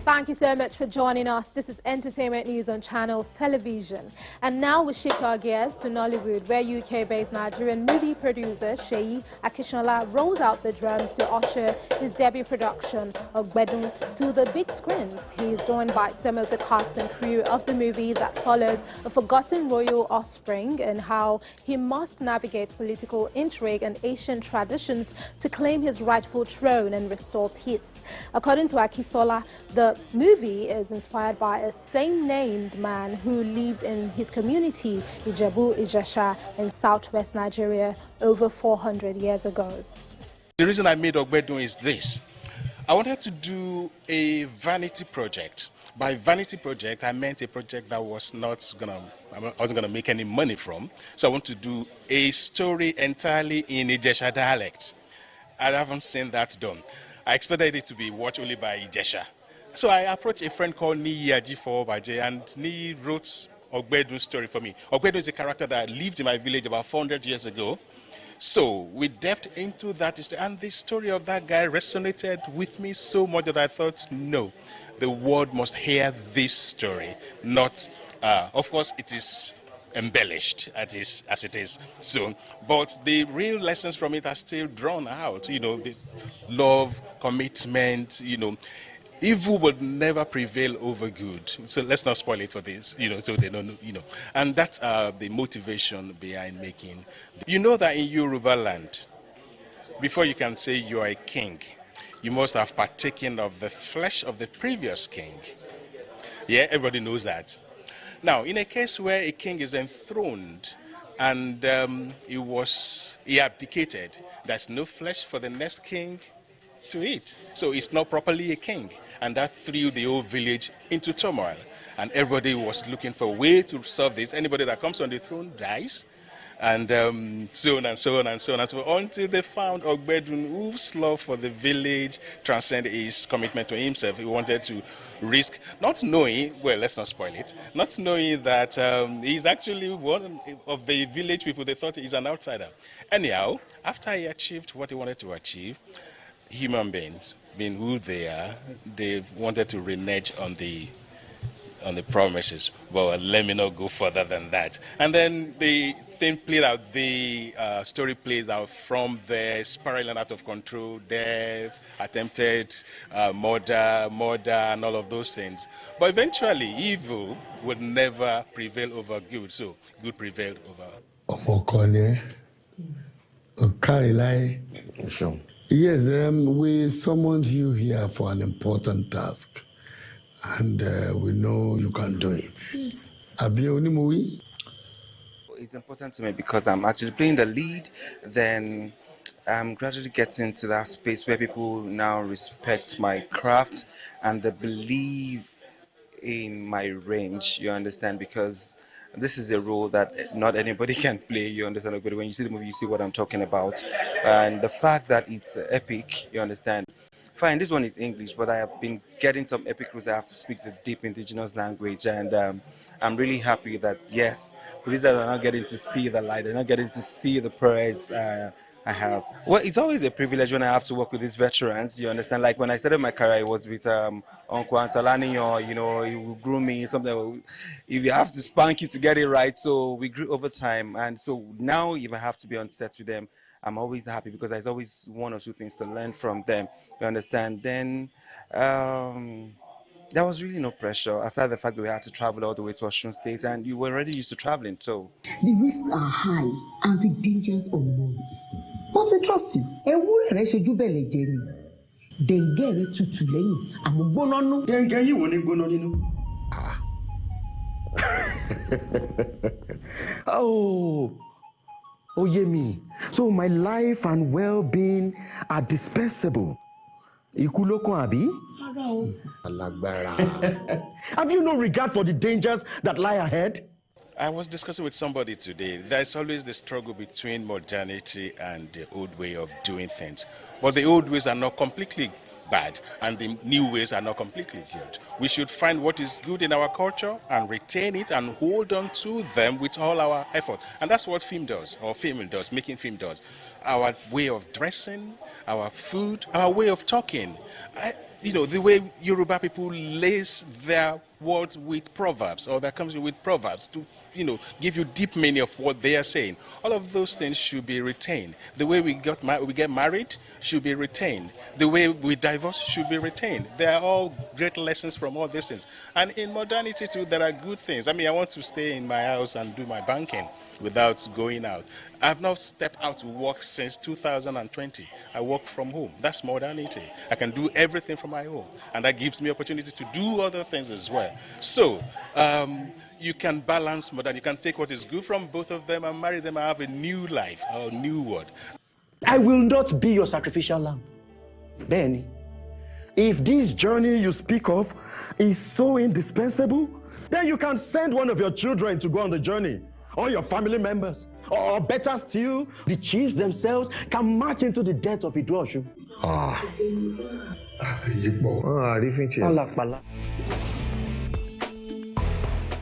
Thank you so much for joining us. This is Entertainment News on Channels Television. And now we shift our gears to Nollywood, where UK-based Nigerian movie producer Seyi Akishola rolls out the drums to usher his debut production, Ogbedun, to the big screens. He is joined by some of the cast and crew of the movie that follows a forgotten royal offspring and how he must navigate political intrigue and ancient traditions to claim his rightful throne and restore peace. According to Akisola, the movie is inspired by a same-named man who lived in his community, Ijebu-Ijesha, in southwest Nigeria over 400 years ago. The reason I made Ogbedun is this. I wanted to do a vanity project. By vanity project, I meant a project that I wasn't gonna make any money from. So I want to do a story entirely in Ijesha dialect. I haven't seen that done. I expected it to be watched only by Ijesha. So I approached a friend called Niyi Ajifobaje, and Niyi wrote Ogbedun's story for me. Ogbedun is a character that lived in my village about 400 years ago. So we delved into that history, and the story of that guy resonated with me so much that I thought, no, the world must hear this story. Not, of course, it is embellished as it is so, but the real lessons from it are still drawn out. You know, the love, commitment. You know, evil would never prevail over good. So let's not spoil it for this. You know, so they don't know. You know, and that's the motivation behind making. You know that in Yoruba land, before you can say you are a king, you must have partaken of the flesh of the previous king. Yeah, everybody knows that. Now, in a case where a king is enthroned and he abdicated, there's no flesh for the next king to eat. So it's not properly a king. And that threw the whole village into turmoil. And everybody was looking for a way to solve this. Anybody that comes on the throne dies. And so on and so on and so on and so on, until they found Ogbedun, whose love for the village transcended his commitment to himself. He wanted to risk, not knowing, well, let's not spoil it, not knowing that he's actually one of the village people. They thought he's an outsider. Anyhow, after he achieved what he wanted to achieve, human beings, being who they are, they wanted to renege on the promises. Well, let me not go further than that. And then the thing played out, the story plays out from there, spiraling out of control, death, attempted murder, and all of those things. But eventually, evil would never prevail over good, so good prevailed over. Yes, we summoned you here for an important task. And we know you can do it. Yes. It's important to me because I'm actually playing the lead. Then I'm gradually getting to that space where people now respect my craft and they believe in my range, you understand? Because this is a role that not anybody can play, you understand? But when you see the movie, you see what I'm talking about. And the fact that it's epic, you understand? Fine, this one is English, but I have been getting some epic rules. I have to speak the deep indigenous language, and I'm really happy that, yes, producers are not getting to see the light, they're not getting to see the praise I have. Well, it's always a privilege when I have to work with these veterans, you understand? Like when I started my career, it was with Uncle Antalani, or, you know, he would groom me, something. If you have to spank you to get it right, so we grew over time, and so now if I have to be on set with them, I'm always happy because there's always one or two things to learn from them. You understand? Then there was really no pressure, aside the fact that we had to travel all the way to Osun State, and you were already used to traveling, so. The risks are high and the dangers unknown. But we trust you. Oh, Yemi. So my life and well-being are dispensable. Ikuloko abi? Have you no regard for the dangers that lie ahead? I was discussing with somebody today. There's always the struggle between modernity and the old way of doing things. But the old ways are not completely bad, and the new ways are not completely good. We should find what is good in our culture and retain it and hold on to them with all our effort. And that's what film does, or filming does, making film does. Our way of dressing, our food, our way of talking. you know, the way Yoruba people lace their words with proverbs, or that comes with proverbs to, you know, give you deep meaning of what they are saying. All of those things should be retained. The way we get married should be retained. The way we divorce should be retained. They are all great lessons from all these things. And in modernity too, there are good things. I mean, I want to stay in my house and do my banking without going out. I've not stepped out to work since 2020. I work from home. That's modernity. I can do everything from my home. And that gives me opportunity to do other things as well. So, you can balance modern. You can take what is good from both of them and marry them and have a new life, a new world. I will not be your sacrificial lamb. Benny, if this journey you speak of is so indispensable, then you can send one of your children to go on the journey, or your family members, or better still, the chiefs themselves can march into the death of Idoshu. Ah,